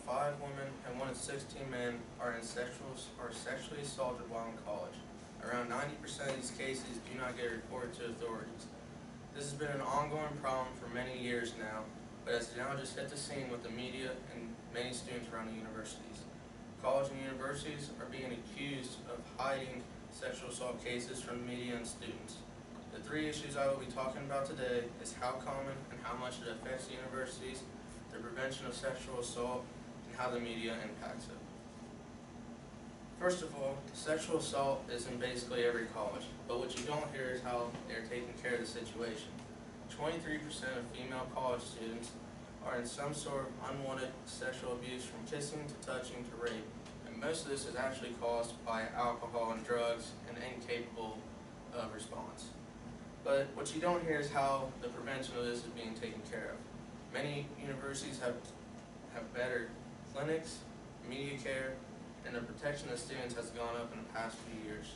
5 women and 1 in 16 men are sexually assaulted while in college. Around 90% of these cases do not get reported to authorities. This has been an ongoing problem for many years now, but has now just hit the scene with the media and many students around the universities. Colleges and universities are being accused of hiding sexual assault cases from the media and students. The 3 issues I will be talking about today is how common and how much it affects the universities, the prevention of sexual assault, and how the media impacts it. First of all, sexual assault is in basically every college, but what you don't hear is how they're taking care of the situation. 23% of female college students are in some sort of unwanted sexual abuse, from kissing to touching to rape, and most of this is actually caused by alcohol and drugs and incapable of response. But what you don't hear is how the prevention of this is being taken care of. Many universities have better clinics, media care, and the protection of students has gone up in the past few years.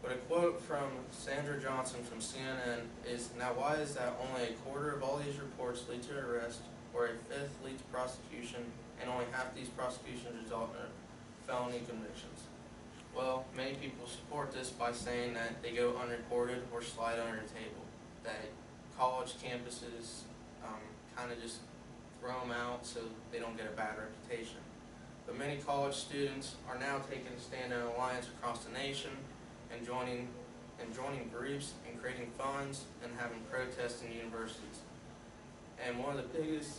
But a quote from Sandra Johnson from CNN is, "Now why is that only a quarter of all these reports lead to arrest, or a fifth lead to prosecution, and only half these prosecutions result in felony convictions?" Well, many people support this by saying that they go unreported or slide under the table, that college campuses kind of just throw them out so they don't get a bad reputation. But many college students are now taking a stand in alliance across the nation and joining groups and creating funds and having protests in universities. And one of the biggest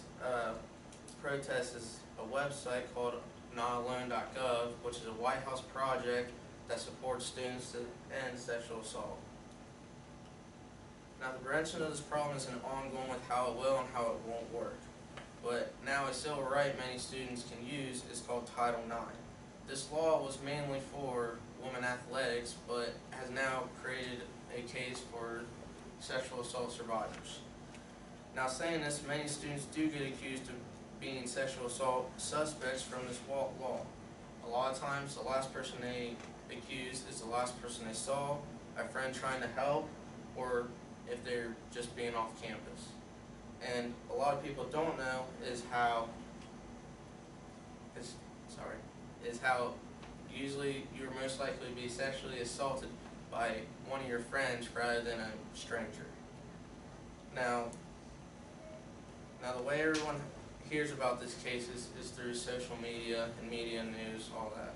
protests is a website called notalone.gov, which is a White House project that supports students to end sexual assault. Now, the prevention of this problem is an ongoing with how it will and how it won't work. But now a civil right many students can use is called Title IX. This law was mainly for women athletics, but has now created a case for sexual assault survivors. Now, saying this, many students do get accused of being sexual assault suspects from this law. A lot of times, the last person they accuse is the last person they saw, a friend trying to help, or if they're just being off campus. And a lot of people don't know is how usually you're most likely to be sexually assaulted by one of your friends rather than a stranger. Now the way everyone hears about this case is through social media and media news, all that.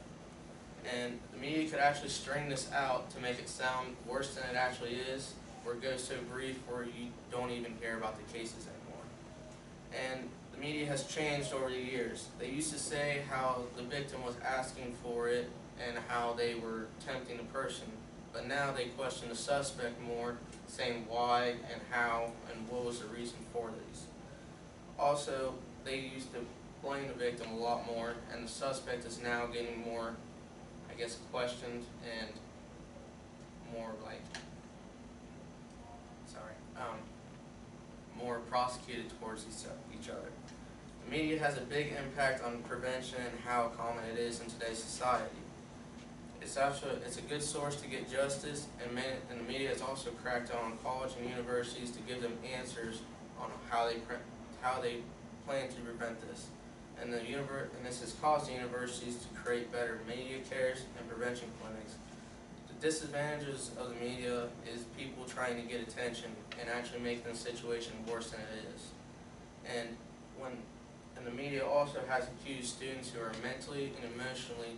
And the media could actually string this out to make it sound worse than it actually is, or it goes so brief where you don't even hear about the cases anymore. And the media has changed over the years. They used to say how the victim was asking for it and how they were tempting the person, but now they question the suspect more, saying why and how and what was the reason for these. Also, they used to blame the victim a lot more, and the suspect is now getting more, I guess, questioned and more more prosecuted towards each other. The media has a big impact on prevention and how common it is in today's society. It's a good source to get justice, and the media has also cracked down on college and universities to give them answers on how they plan to prevent this. And this has caused the universities to create better media cares and prevention clinics. The disadvantages of the media is people trying to get attention and actually making the situation worse than it is. And the media also has accused students who are mentally and emotionally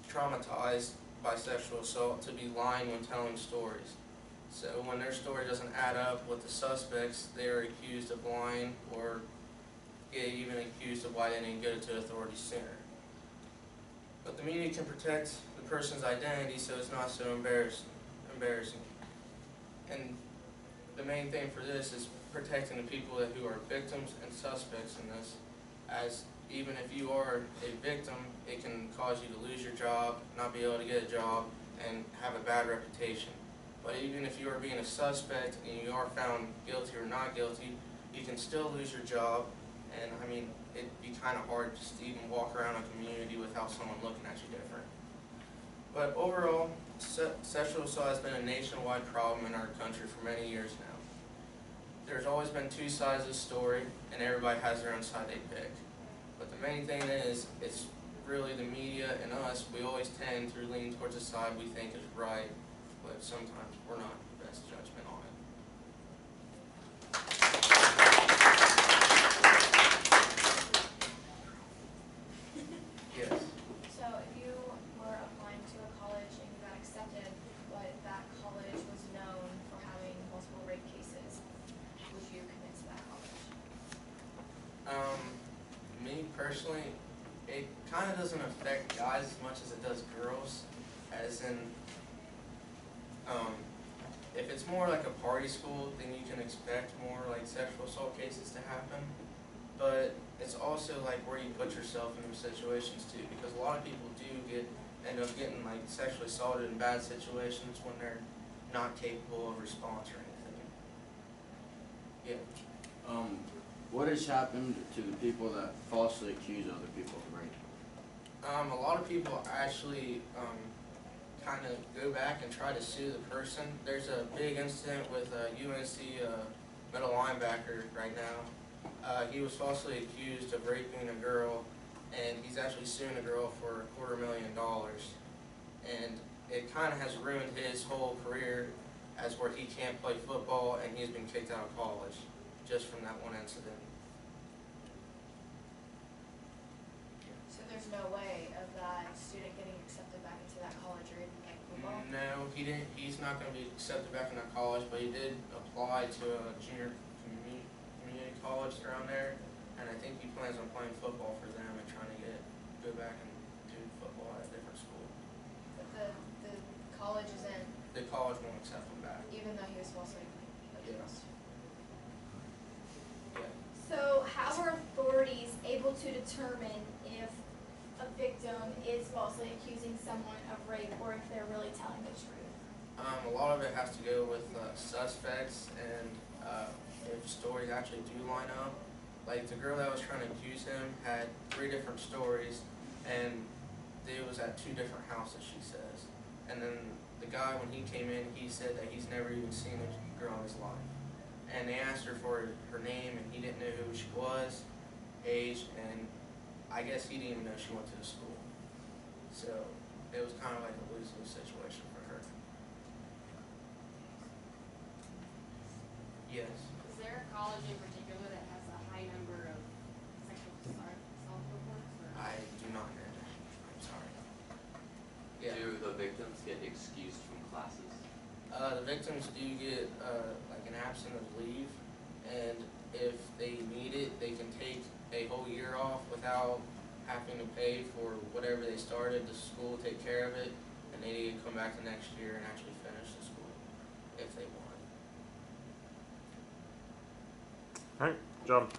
traumatized by sexual assault to be lying when telling stories. So when their story doesn't add up with the suspects, they are accused of lying or get even accused of why they didn't go to authorities sooner. But the media can protect the person's identity so it's not so embarrassing. And the main thing for this is protecting the people who are victims and suspects in this, as even if you are a victim, it can cause you to lose your job, not be able to get a job, and have a bad reputation. But even if you are being a suspect and you are found guilty or not guilty, you can still lose your job. And I mean, it'd be kind of hard just to even walk around a community without someone looking at you different. But overall, sexual assault has been a nationwide problem in our country for many years now. There's always been two sides of the story, and everybody has their own side they pick. But the main thing is, it's really the media and us, we always tend to lean towards the side we think is right, but sometimes we're not the best judgment on it. Yes. So if you were applying to a college and you got accepted, but that college was known for having multiple rape cases, would you commit to that college? Me personally, it kind of doesn't affect guys as much as it does girls, as in, if it's more like a party school, then you can expect more like sexual assault cases to happen. But it's also like where you put yourself in those situations too, because a lot of people do end up getting like sexually assaulted in bad situations when they're not capable of response or anything. Yeah. What has happened to the people that falsely accuse other people of rape? A lot of people actually kind of go back and try to sue the person. There's a big incident with a UNC middle linebacker right now. He was falsely accused of raping a girl, and he's actually suing a girl for $250,000. And it kind of has ruined his whole career, as where he can't play football and he's been kicked out of college just from that one incident. So there's no way of that student getting accepted back into that college or even playing football? No, he didn't. He's not going to be accepted back in that college, but he did apply to a junior community college around there, and I think he plans on playing football for them and trying to go back and do football at a different school. But the college is in, The college won't accept him back. even though he was falsely accused. Yeah. So how are authorities able to determine if a victim is falsely accusing someone of rape or if they're really telling the truth? A lot of it has to go with suspects and if stories actually do line up. Like the girl that was trying to accuse him had 3 different stories, and it was at 2 different houses, she says. And then the guy, when he came in, he said that he's never even seen a girl in his life. And they asked her for her name, and he didn't know who she was, age, and I guess he didn't even know she went to the school. So it was kind of like a lose-lose situation for her. Yes. Is there a college in particular that has a high number of sexual assault reports? Or? I do not know. I'm sorry. Yeah. Do the victims get excused from classes? The victims do get like an absence of leave, and if they need it, they can take a whole year off without having to pay for whatever they started. The school will take care of it, and they need to come back the next year and actually finish the school if they want. All right, good job.